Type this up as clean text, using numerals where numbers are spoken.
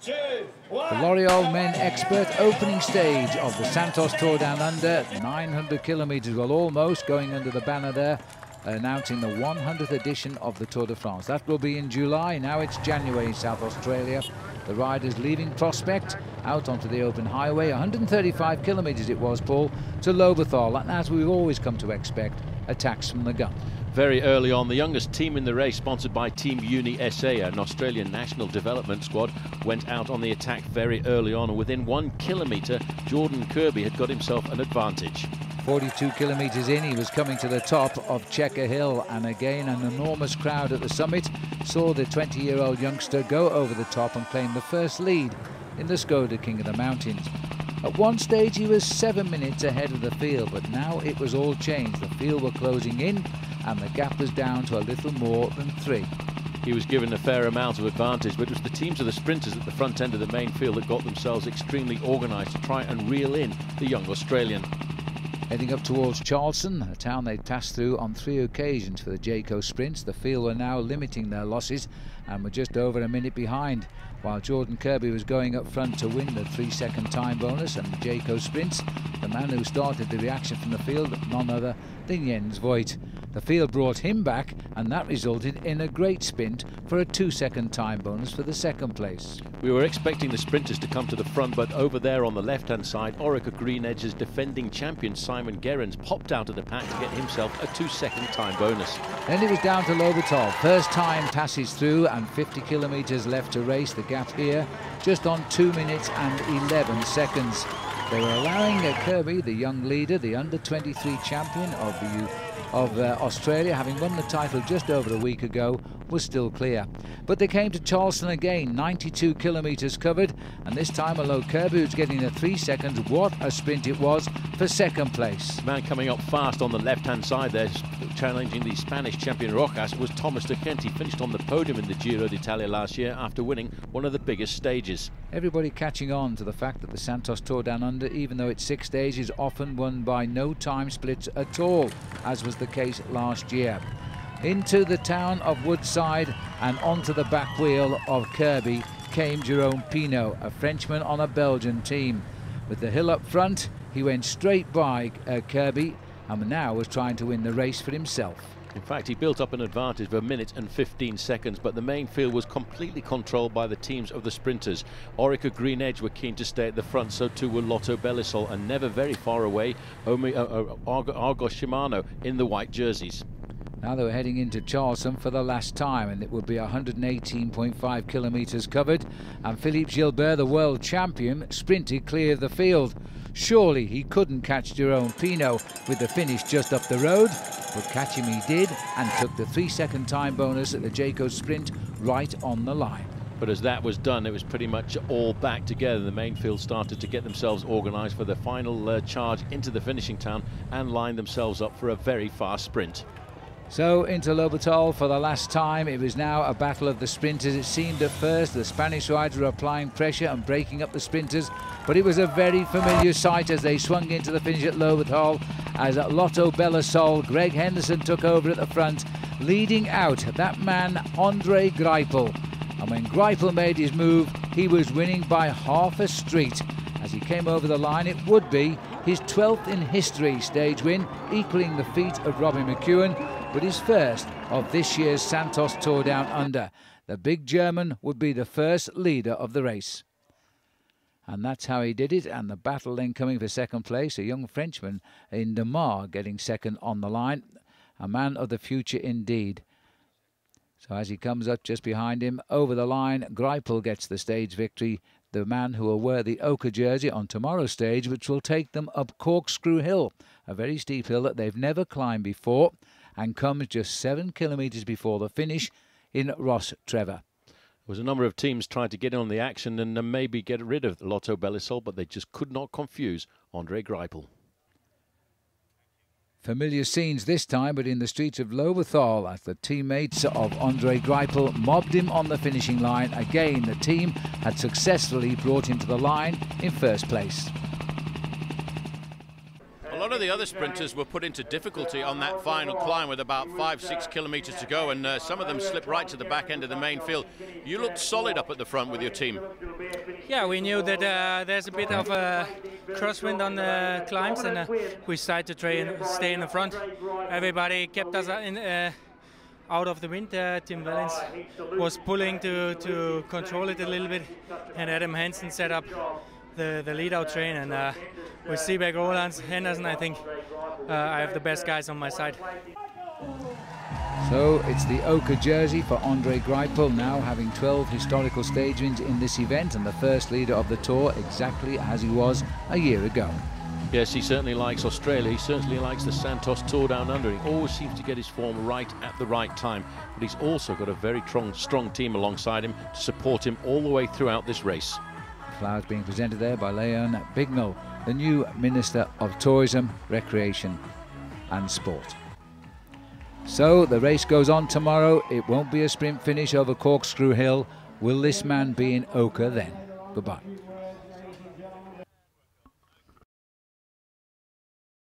2, 1. The L'Oreal Men Expert opening stage of the Santos Tour Down Under, 900 kilometres, well, almost going under the banner there, announcing the 100th edition of the Tour de France. That will be in July. Now it's January in South Australia. The riders leaving Prospect out onto the open highway. 135 kilometres it was, Paul, to Lobethal, and as we've always come to expect, attacks from the gun. Very early on, the youngest team in the race, sponsored by Team Uni SA, an Australian national development squad, went out on the attack very early on, and within 1 kilometre, Jordan Kirby had got himself an advantage. 42 kilometres in, he was coming to the top of Checker Hill, and again an enormous crowd at the summit saw the 20-year-old youngster go over the top and claim the first lead in the Skoda King of the Mountains. At one stage he was 7 minutes ahead of the field, but now it was all changed. The field were closing in and the gap was down to a little more than 3. He was given a fair amount of advantage, but it was the teams of the sprinters at the front end of the main field that got themselves extremely organised to try and reel in the young Australian. Heading up towards Charleston, a town they'd passed through on 3 occasions for the Jayco sprints, the field were now limiting their losses and were just over a minute behind, while Jordan Kirby was going up front to win the 3-second time bonus and the Jayco sprints. The man who started the reaction from the field, none other than Jens Voigt. The field brought him back, and that resulted in a great sprint for a 2-second time bonus for the second place. We were expecting the sprinters to come to the front, but over there on the left-hand side, Orica Green Edge's defending champion Simon Gerrans popped out of the pack to get himself a 2-second time bonus. Then it was down to Lobethal. First time passes through and 50 kilometres left to race. The gap here just on 2 minutes and 11 seconds. They were allowing Kirby, the young leader, the under-23 champion of Australia, having won the title just over a week ago, was still clear. But they came to Charleston again, 92 kilometres covered, and this time although Kirby was getting the 3 seconds, what a sprint it was for second place. The man coming up fast on the left-hand side there, challenging the Spanish champion Rojas, was Thomas de Gent. He finished on the podium in the Giro d'Italia last year after winning one of the biggest stages. Everybody catching on to the fact that the Santos Tour Down Under, even though it's 6 days, is often won by no time splits at all, as was the case last year. Into the town of Woodside and onto the back wheel of Kirby came Jerome Pinault, a Frenchman on a Belgian team. With the hill up front, he went straight by Kirby and now was trying to win the race for himself. In fact, he built up an advantage of 1 minute and 15 seconds, but the main field was completely controlled by the teams of the sprinters. Orica Green Edge were keen to stay at the front, so too were Lotto Belisol, and never very far away, Argos Shimano in the white jerseys. Now they were heading into Charleston for the last time, and it would be 118.5 kilometres covered, and Philippe Gilbert, the world champion, sprinted clear of the field. Surely he couldn't catch Jerome Pinault with the finish just up the road, but catch him he did and took the 3-second time bonus at the Jayco sprint right on the line. But as that was done, it was pretty much all back together. The main field started to get themselves organised for the final charge into the finishing town and lined themselves up for a very fast sprint. So into Lobethal for the last time. It was now a battle of the sprinters. It seemed at first the Spanish riders were applying pressure and breaking up the sprinters, but it was a very familiar sight as they swung into the finish at Lobethal, as Lotto Belisol, Greg Henderson took over at the front, leading out that man Andre Greipel. And when Greipel made his move, he was winning by half a street. As he came over the line, it would be his 12th in history stage win, equaling the feat of Robbie McEwen, but his first of this year's Santos Tour Down Under. The big German would be the first leader of the race. And that's how he did it, and the battle then coming for second place, a young Frenchman in Demar getting second on the line. A man of the future indeed. So as he comes up just behind him, over the line, Greipel gets the stage victory. The man who will wear the ochre jersey on tomorrow's stage, which will take them up Corkscrew Hill, a very steep hill that they've never climbed before, and comes just 7 kilometres before the finish in Ross Trevor. There was a number of teams trying to get in on the action and maybe get rid of Lotto Belisol, but they just could not confuse Andre Greipel. Familiar scenes this time, but in the streets of Lobethal, as the teammates of Andre Greipel mobbed him on the finishing line. Again, the team had successfully brought him to the line in first place. A lot of the other sprinters were put into difficulty on that final climb with about 5-6 kilometres to go, and some of them slipped right to the back end of the main field. You looked solid up at the front with your team. Yeah, we knew that there's a bit of a crosswind on the climbs, and we decided to try and stay in the front. Everybody kept us out of the wind. Tim Wellens was pulling to control it a little bit, and Adam Hansen set up the lead-out train, and with Seebeck, Roland, Henderson, I think I have the best guys on my side. So it's the ochre jersey for Andre Greipel, now having 12 historical stage wins in this event and the first leader of the Tour, exactly as he was a year ago. Yes, he certainly likes Australia. He certainly likes the Santos Tour Down Under. He always seems to get his form right at the right time. But he's also got a very strong team alongside him to support him all the way throughout this race. Flowers being presented there by Leon Bignell, the new Minister of Tourism, Recreation and Sport. So the race goes on tomorrow. It won't be a sprint finish over Corkscrew Hill. Will this man be in ochre then? Goodbye.